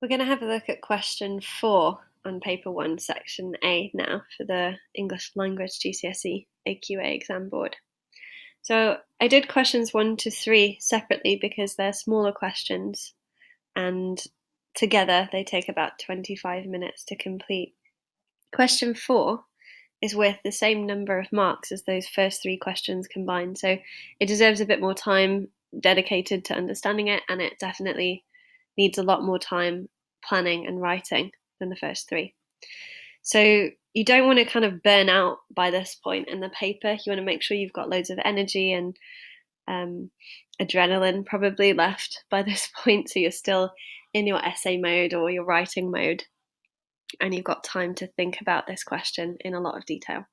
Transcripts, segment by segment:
We're going to have a look at question 4 on paper 1, section A now for the English language GCSE AQA exam board. So I did questions 1 to 3 separately because they're smaller questions and together they take about 25 minutes to complete. Question 4 is worth the same number of marks as those first 3 questions combined, so it deserves a bit more time dedicated to understanding it, and it definitely needs a lot more time planning and writing than the first 3. So you don't want to kind of burn out by this point in the paper. You want to make sure you've got loads of energy and adrenaline probably left by this point, so you're still in your essay mode or your writing mode, and you've got time to think about this question in a lot of detail.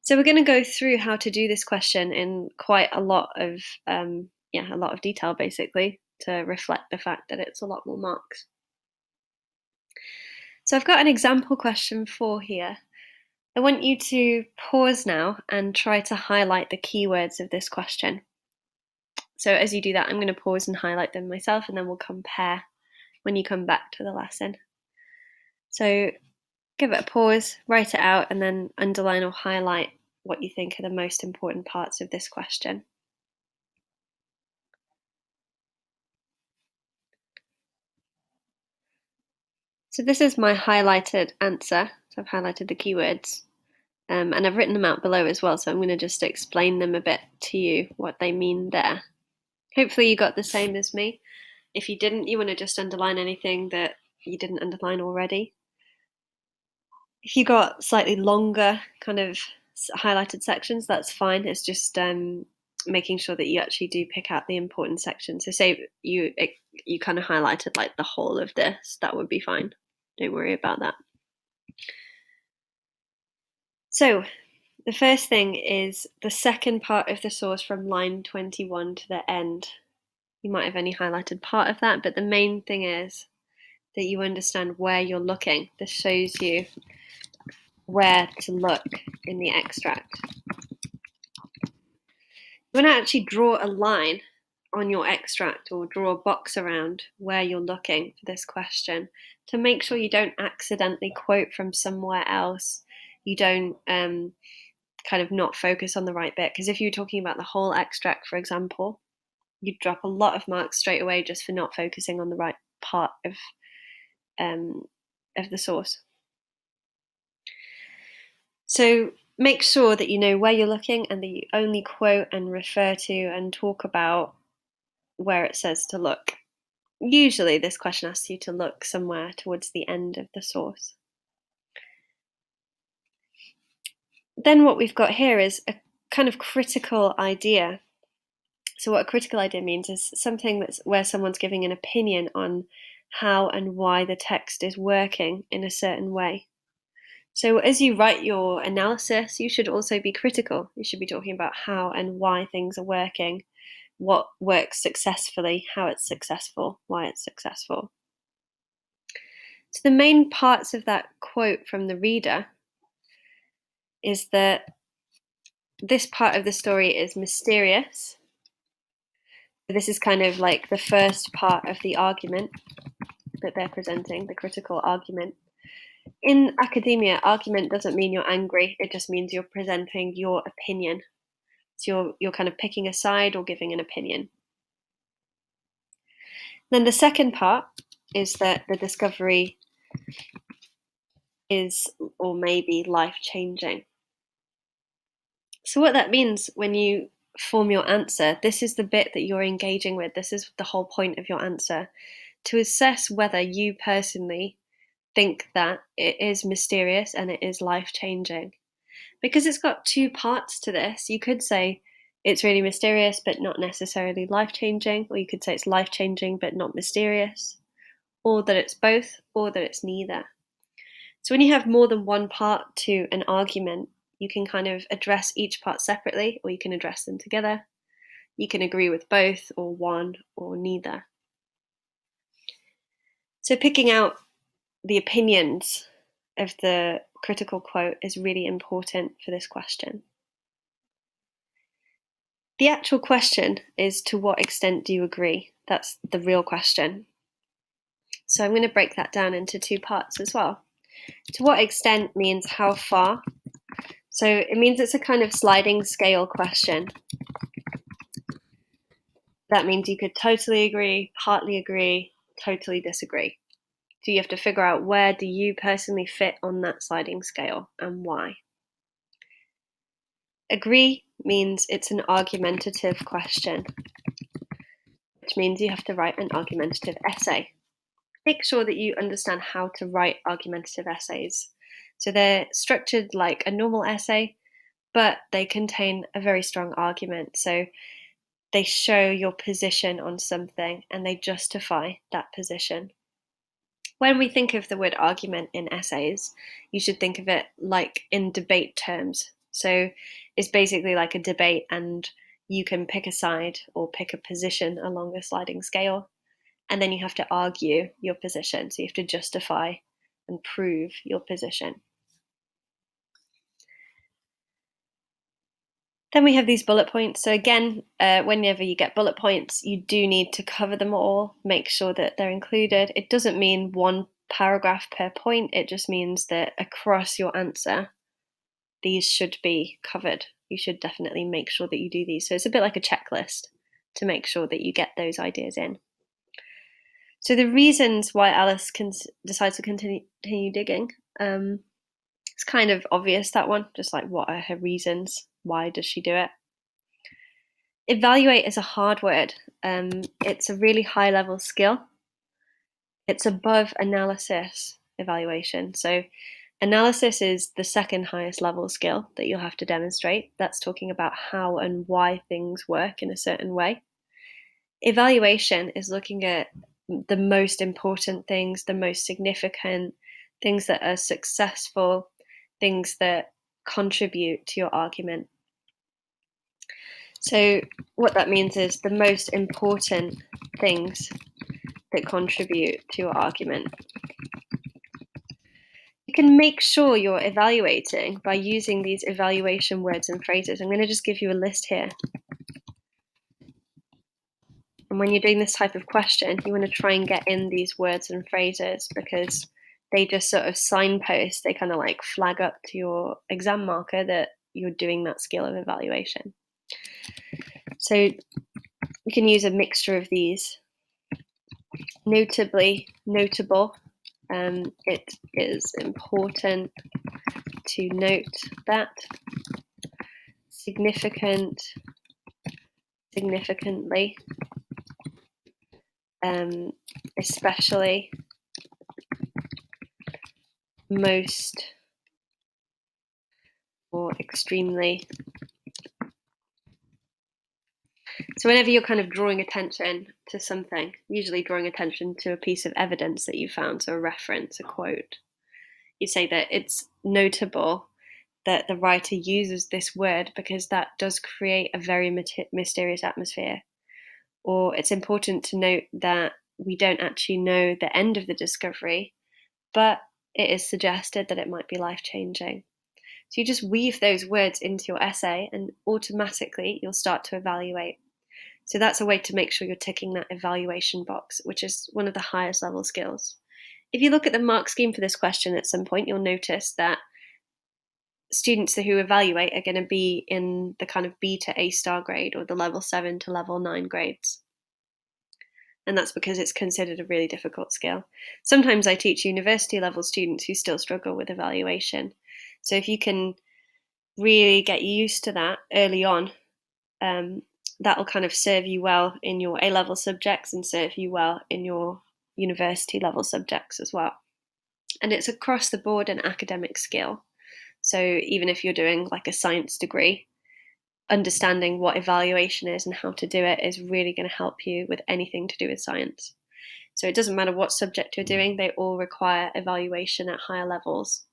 So we're going to go through how to do this question in quite a lot of detail, basically, to reflect the fact that it's a lot more marks. So I've got an example question 4 here. I want you to pause now and try to highlight the keywords of this question. So as you do that, I'm going to pause and highlight them myself, and then we'll compare when you come back to the lesson. So give it a pause, write it out, and then underline or highlight what you think are the most important parts of this question. So this is my highlighted answer. So I've highlighted the keywords, and I've written them out below as well, so I'm going to just explain them a bit to you, what they mean there. Hopefully you got the same as me. If you didn't, you want to just underline anything that you didn't underline already. If you got slightly longer kind of highlighted sections, that's fine. It's just making sure that you actually do pick out the important sections. So say you kind of highlighted like the whole of this, that would be fine. Don't worry about that. So the first thing is the second part of the source from line 21 to the end. You might have only highlighted part of that, but the main thing is that you understand where you're looking. This shows you where to look in the extract. You want to actually draw a line on your extract or draw a box around where you're looking for this question to make sure you don't accidentally quote from somewhere else. You don't kind of not focus on the right bit, because if you're talking about the whole extract, for example, you'd drop a lot of marks straight away just for not focusing on the right part of the source. So make sure that you know where you're looking and that you only quote and refer to and talk about where it says to look. Usually this question asks you to look somewhere towards the end of the source. Then what we've got here is a kind of critical idea. So what a critical idea means is something that's where someone's giving an opinion on how and why the text is working in a certain way. So as you write your analysis, you should also be critical. You should be talking about how and why things are working, what works successfully, how it's successful, why it's successful. So the main parts of that quote from the reader is that this part of the story is mysterious. This is kind of like the first part of the argument that they're presenting, the critical argument. In academia, argument doesn't mean you're angry, it just means you're presenting your opinion. So you're kind of picking a side or giving an opinion. Then the second part is that the discovery is or may be life-changing. So what that means when you form your answer, this is the bit that you're engaging with, this is the whole point of your answer, to assess whether you personally think that it is mysterious and it is life-changing. Because it's got 2 parts to this, you could say it's really mysterious but not necessarily life-changing, or you could say it's life-changing but not mysterious, or that it's both, or that it's neither. So when you have more than one part to an argument, you can kind of address each part separately, or you can address them together. You can agree with both, or one, or neither. So picking out the opinions of the critical quote is really important for this question. The actual question is, to what extent do you agree? That's the real question. So I'm going to break that down into two parts as well. To what extent means how far. So it means it's a kind of sliding scale question. That means you could totally agree, partly agree, totally disagree. So you have to figure out where do you personally fit on that sliding scale and why. Agree means it's an argumentative question, which means you have to write an argumentative essay. Make sure that you understand how to write argumentative essays. So they're structured like a normal essay, but they contain a very strong argument. So they show your position on something and they justify that position. When we think of the word argument in essays, you should think of it like in debate terms. So it's basically like a debate and you can pick a side or pick a position along a sliding scale, and then you have to argue your position. So you have to justify and prove your position. Then we have these bullet points. So again, whenever you get bullet points, you do need to cover them all, make sure that they're included. It doesn't mean one paragraph per point. It just means that across your answer, these should be covered. You should definitely make sure that you do these. So it's a bit like a checklist to make sure that you get those ideas in. So the reasons why Alice decides to continue digging, it's kind of obvious, that one, just like what are her reasons? Why does she do it? Evaluate is a hard word. It's a really high level skill. It's above analysis evaluation. So analysis is the second highest level skill that you'll have to demonstrate. That's talking about how and why things work in a certain way. Evaluation is looking at the most important things, the most significant things that are successful, things that contribute to your argument. So what that means is the most important things that contribute to your argument. You can make sure you're evaluating by using these evaluation words and phrases. I'm going to just give you a list here. And when you're doing this type of question, you want to try and get in these words and phrases because they just sort of signpost, they kind of like flag up to your exam marker that you're doing that skill of evaluation. So you can use a mixture of these. Notably, notable. It is important to note that. Significant, significantly. Especially, most, or extremely. So whenever you're kind of drawing attention to something, usually drawing attention to a piece of evidence that you found, so a reference, a quote, you say that it's notable that the writer uses this word because that does create a very mysterious atmosphere. Or it's important to note that we don't actually know the end of the discovery, but it is suggested that it might be life-changing. So you just weave those words into your essay and automatically you'll start to evaluate. So that's a way to make sure you're ticking that evaluation box, which is one of the highest level skills. If you look at the mark scheme for this question at some point, you'll notice that students who evaluate are going to be in the kind of B to A star grade or the level 7 to level 9 grades. And that's because it's considered a really difficult skill. Sometimes I teach university level students who still struggle with evaluation. So if you can really get used to that early on, that'll kind of serve you well in your A-level subjects and serve you well in your university level subjects as well. And it's across the board an academic skill. So even if you're doing like a science degree, understanding what evaluation is and how to do it is really going to help you with anything to do with science. So it doesn't matter what subject you're doing, they all require evaluation at higher levels.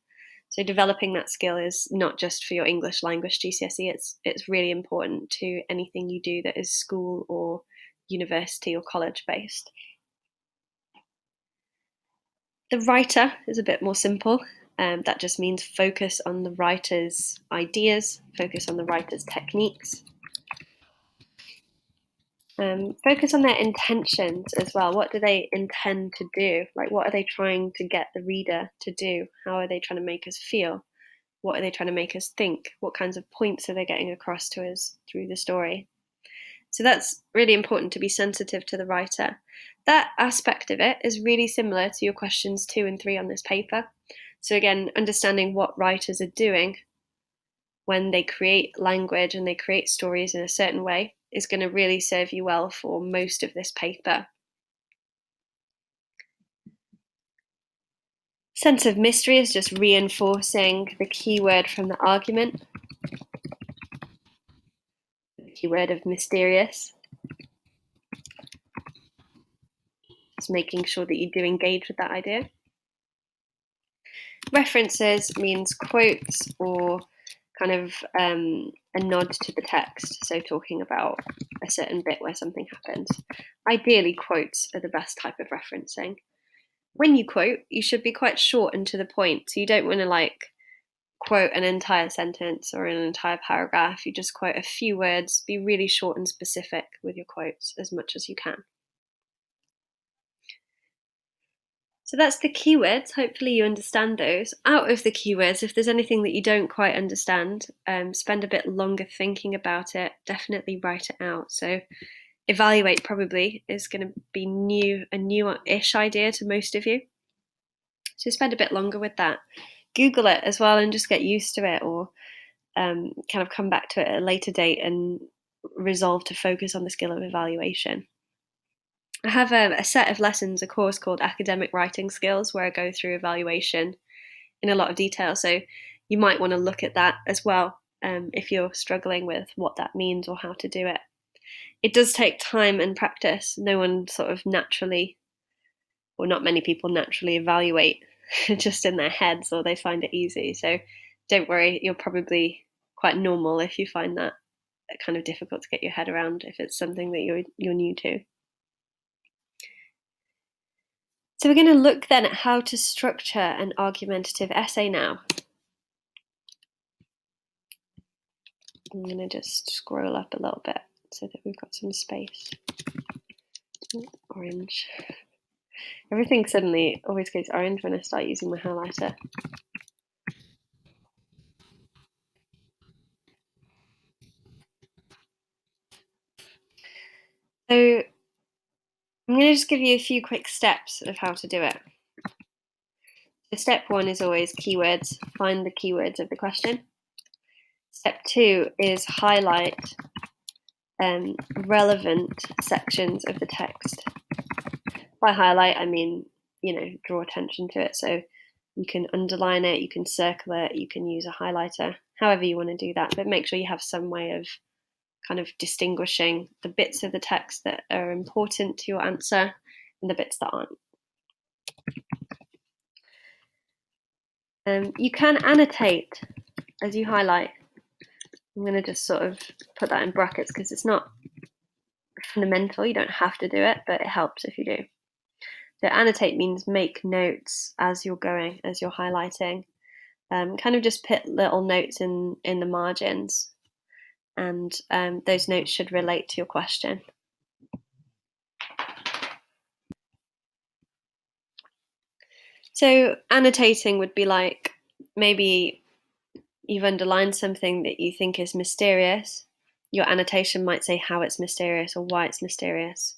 So developing that skill is not just for your English language GCSE, it's really important to anything you do that is school or university or college based. The writer is a bit more simple. That just means focus on the writer's ideas, focus on the writer's techniques. Focus on their intentions as well. What do they intend to do? Like, what are they trying to get the reader to do? How are they trying to make us feel? What are they trying to make us think? What kinds of points are they getting across to us through the story? So that's really important, to be sensitive to the writer. That aspect of it is really similar to your questions 2 and 3 on this paper. So again, understanding what writers are doing when they create language and they create stories in a certain way is going to really serve you well for most of this paper. Sense of mystery is just reinforcing the keyword from the argument, the keyword of mysterious. Just making sure that you do engage with that idea. References means quotes or kind of a nod to the text, so talking about a certain bit where something happens. Ideally, quotes are the best type of referencing. When you quote, you should be quite short and to the point, so you don't want to quote an entire sentence or an entire paragraph. You just quote a few words, be really short and specific with your quotes as much as you can. So that's the keywords. Hopefully you understand those. Out of the keywords, if there's anything that you don't quite understand, spend a bit longer thinking about it. Definitely write it out. So evaluate probably is going to be a new-ish idea to most of you. So spend a bit longer with that. Google it as well and just get used to it, or kind of come back to it at a later date and resolve to focus on the skill of evaluation. I have a set of lessons, a course called Academic Writing Skills, where I go through evaluation in a lot of detail. So you might want to look at that as well if you're struggling with what that means or how to do it. It does take time and practice. No one sort of naturally, or not many people naturally evaluate just in their heads, or they find it easy. So don't worry, you're probably quite normal if you find that kind of difficult to get your head around if it's something that you're new to. So we're going to look then at how to structure an argumentative essay now. I'm going to just scroll up a little bit so that we've got some space. Orange. Everything suddenly always goes orange when I start using my highlighter. So I'm going to just give you a few quick steps of how to do it. So step 1 is always keywords. Find the keywords of the question. Step 2 is highlight relevant sections of the text. By highlight, I mean, draw attention to it. So you can underline it, you can circle it, you can use a highlighter, however you want to do that. But make sure you have some way of kind of distinguishing the bits of the text that are important to your answer and the bits that aren't. You can annotate as you highlight. I'm going to just sort of put that in brackets because it's not fundamental. You don't have to do it, but it helps if you do. So annotate means make notes as you're going, as you're highlighting. Kind of just put little notes in the margins, and those notes should relate to your question. So annotating would be like, maybe you've underlined something that you think is mysterious. Your annotation might say how it's mysterious or why it's mysterious.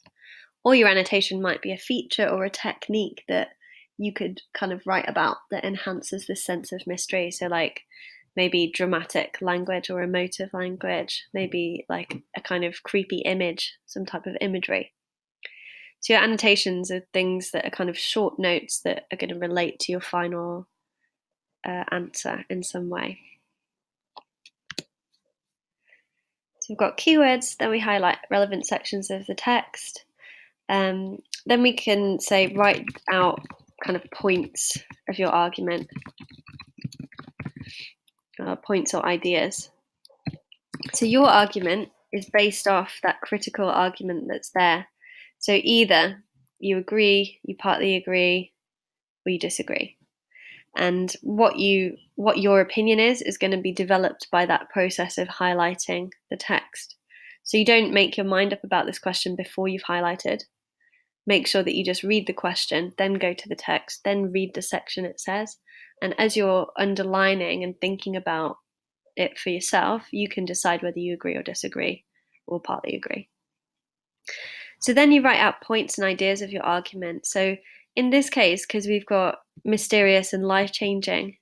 Or your annotation might be a feature or a technique that you could kind of write about that enhances this sense of mystery. So like maybe dramatic language or emotive language, maybe like a kind of creepy image, some type of imagery. So your annotations are things that are kind of short notes that are going to relate to your final answer in some way. So we've got keywords, then we highlight relevant sections of the text. Then we can say write out kind of points of your argument, points or ideas. So your argument is based off that critical argument that's there. So either you agree, you partly agree, or you disagree. And what your opinion is going to be developed by that process of highlighting the text. So you don't make your mind up about this question before you've highlighted. Make sure that you just read the question, then go to the text, then read the section it says. And as you're underlining and thinking about it for yourself, you can decide whether you agree or disagree, or partly agree. So then you write out points and ideas of your argument. So in this case, because we've got mysterious and life-changing,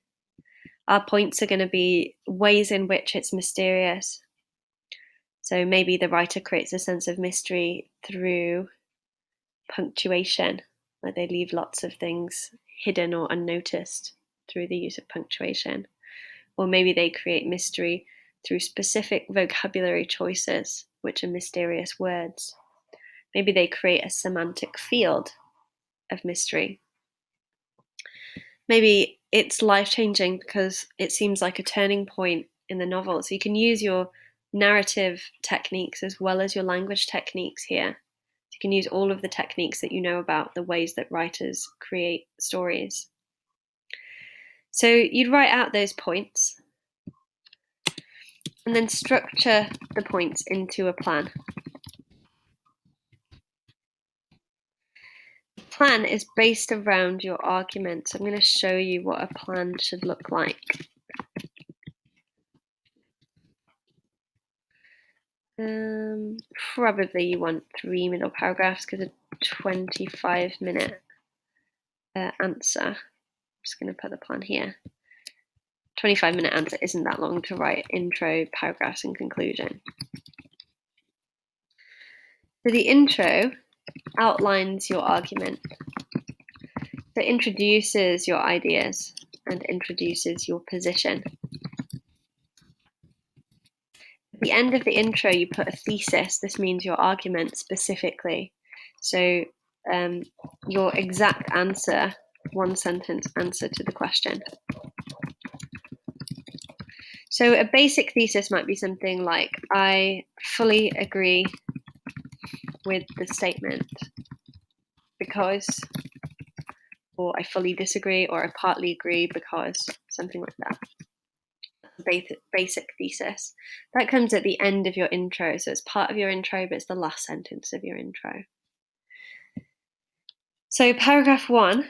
our points are going to be ways in which it's mysterious. So maybe the writer creates a sense of mystery through punctuation, like they leave lots of things hidden or unnoticed through the use of punctuation. Or maybe they create mystery through specific vocabulary choices, which are mysterious words. Maybe they create a semantic field of mystery. Maybe it's life-changing because it seems like a turning point in the novel. So you can use your narrative techniques as well as your language techniques here. You can use all of the techniques that you know about the ways that writers create stories. So you'd write out those points and then structure the points into a plan. The plan is based around your argument. So I'm going to show you what a plan should look like. Probably you want 3 middle paragraphs because a 25-minute answer. I'm just going to put the plan here. 25-minute answer isn't that long to write intro, paragraphs, and conclusion. So the intro outlines your argument. So it introduces your ideas and introduces your position. At the end of the intro, you put a thesis. This means your argument specifically. So your exact answer, one sentence answer to the question. So a basic thesis might be something like, I fully agree with the statement because, or I fully disagree, or I partly agree because, something like that. Basic thesis. That comes at the end of your intro, so it's part of your intro, but it's the last sentence of your intro. So paragraph 1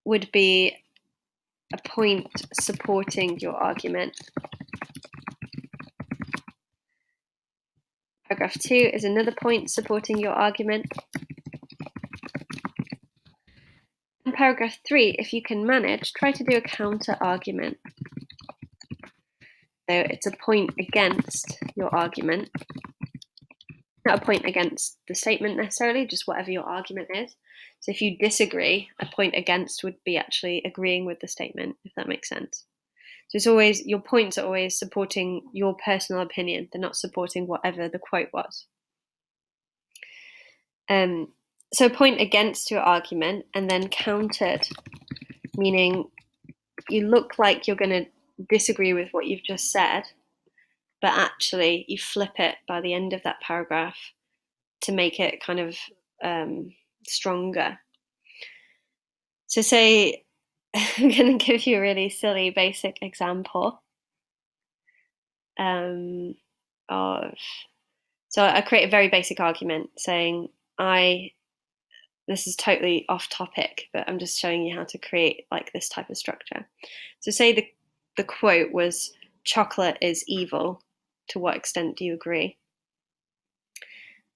would be a point supporting your argument. Paragraph 2 is another point supporting your argument. In paragraph 3, if you can manage, try to do a counter argument. So it's a point against your argument. Not a point against the statement necessarily, just whatever your argument is. So if you disagree, a point against would be actually agreeing with the statement, if that makes sense. So it's always, your points are always supporting your personal opinion. They're not supporting whatever the quote was. So point against your argument and then countered, meaning you look like you're going to disagree with what you've just said, but actually you flip it by the end of that paragraph to make it kind of stronger. So say, I'm going to give you a really silly basic example so I create a very basic argument saying, this is totally off topic, but I'm just showing you how to create like this type of structure. So say the quote was, chocolate is evil. To what extent do you agree?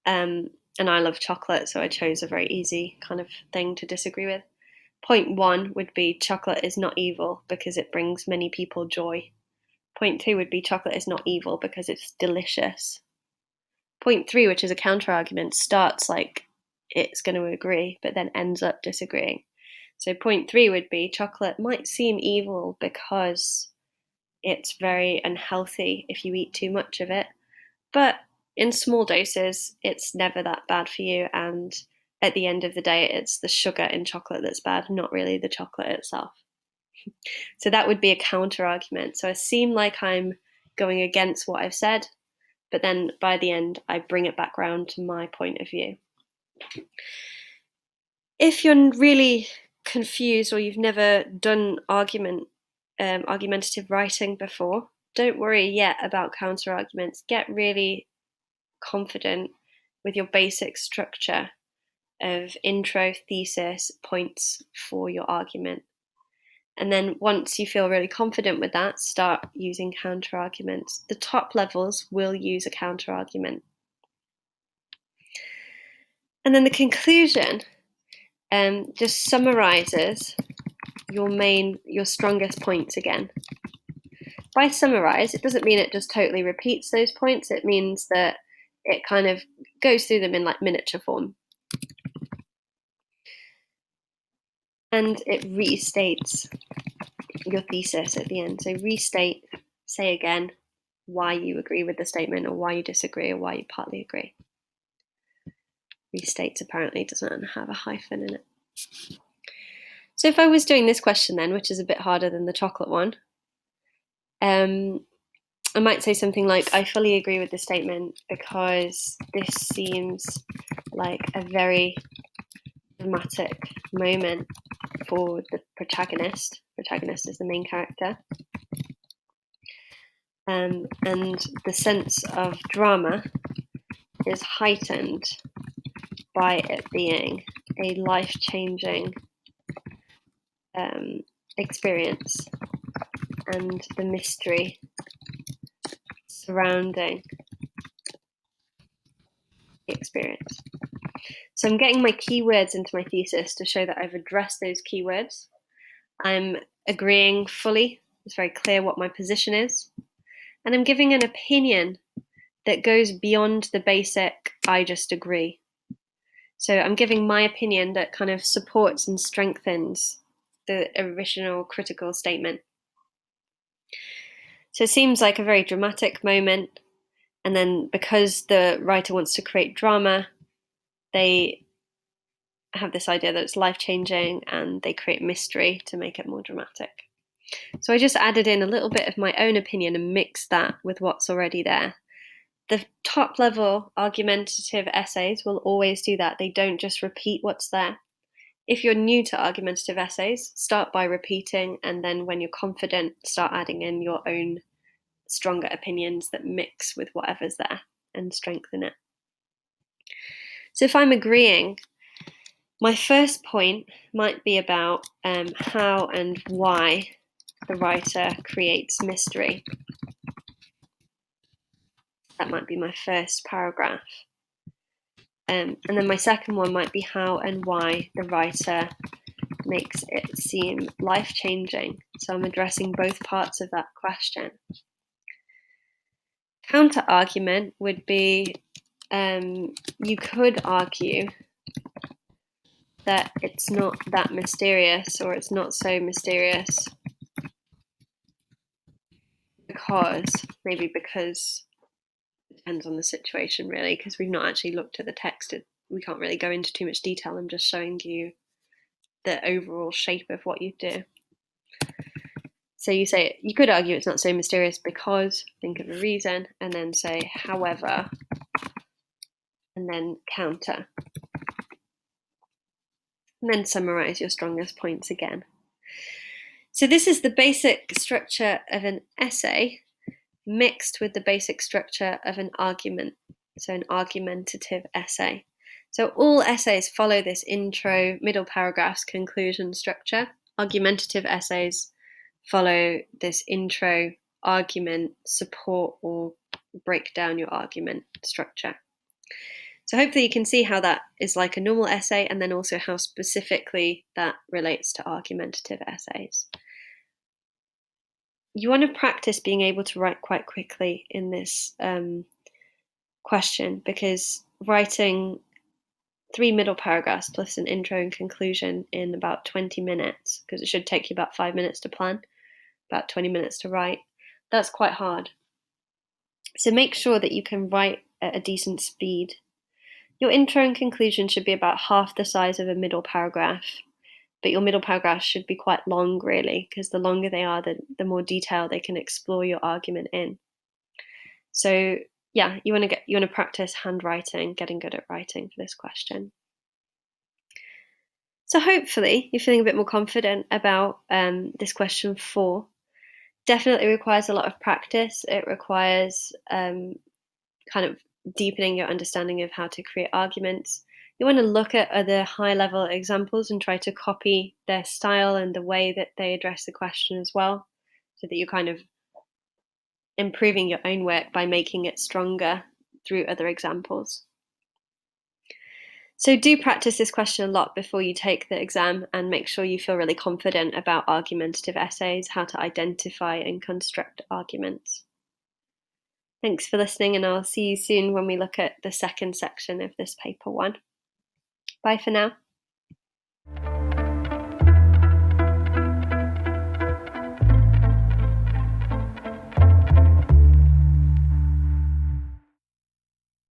And I love chocolate, so I chose a very easy kind of thing to disagree with. Point 1 would be, chocolate is not evil because it brings many people joy. Point 2 would be, chocolate is not evil because it's delicious. Point 3, which is a counter argument, starts like it's going to agree, but then ends up disagreeing. So point 3 would be, chocolate might seem evil because it's very unhealthy if you eat too much of it, but in small doses, it's never that bad for you, and at the end of the day, it's the sugar in chocolate that's bad, not really the chocolate itself. So that would be a counter argument. So I seem like I'm going against what I've said, but then by the end, I bring it back round to my point of view. If you're really confused or you've never done argumentative writing before, don't worry yet about counter arguments. Get really confident with your basic structure of intro, thesis, points for your argument. And then once you feel really confident with that, start using counter arguments. The top levels will use a counter argument. And then the conclusion just summarizes your strongest points again. By summarize, it doesn't mean it just totally repeats those points. It means that it kind of goes through them in like miniature form. And it restates your thesis at the end. So restate, say again why you agree with the statement or why you disagree or why you partly agree. Restates apparently doesn't have a hyphen in it. So if I was doing this question then, which is a bit harder than the chocolate one, I might say something like, I fully agree with the statement because this seems like a very dramatic moment for the protagonist. Protagonist is the main character. And the sense of drama is heightened by it being a life-changing experience and the mystery surrounding the experience. So I'm getting my keywords into my thesis to show that I've addressed those keywords. I'm agreeing fully. It's very clear what my position is. And I'm giving an opinion that goes beyond the basic, I just agree. So I'm giving my opinion that kind of supports and strengthens the original critical statement. So it seems like a very dramatic moment. And then because the writer wants to create drama, they have this idea that it's life-changing and they create mystery to make it more dramatic. So I just added in a little bit of my own opinion and mixed that with what's already there. The top level argumentative essays will always do that. They don't just repeat what's there. If you're new to argumentative essays, start by repeating, and then when you're confident, start adding in your own stronger opinions that mix with whatever's there and strengthen it. So if I'm agreeing, my first point might be about how and why the writer creates mystery. That might be my first paragraph. And then my second one might be how and why the writer makes it seem life-changing. So I'm addressing both parts of that question. Counter-argument would be, you could argue that it's not that mysterious, or it's not so mysterious because it depends on the situation really, because we've not actually looked at the text. We can't really go into too much detail. I'm just showing you the overall shape of what you do. So you say, you could argue it's not so mysterious because, think of a reason, and then say, however, and then counter. And then summarize your strongest points again. So this is the basic structure of an essay mixed with the basic structure of an argument, so an argumentative essay. So all essays follow this intro, middle paragraphs, conclusion structure. Argumentative essays follow this intro, argument, support, or break down your argument structure. So hopefully you can see how that is like a normal essay, and then also how specifically that relates to argumentative essays. You want to practice being able to write quite quickly in this question, because writing 3 middle paragraphs plus an intro and conclusion in about 20 minutes, because it should take you about 5 minutes to plan, about 20 minutes to write, that's quite hard. So make sure that you can write at a decent speed. Your intro and conclusion should be about half the size of a middle paragraph, but your middle paragraphs should be quite long really, because the longer they are, the more detail they can explore your argument in. So yeah, you want to practice handwriting, getting good at writing for this question. So hopefully you're feeling a bit more confident about this question 4. Definitely requires a lot of practice. It requires kind of deepening your understanding of how to create arguments. You want to look at other high level examples and try to copy their style and the way that they address the question as well, so that you're kind of improving your own work by making it stronger through other examples. So do practice this question a lot before you take the exam, and make sure you feel really confident about argumentative essays, how to identify and construct arguments. Thanks for listening, and I'll see you soon when we look at the second section of this paper 1. Bye for now.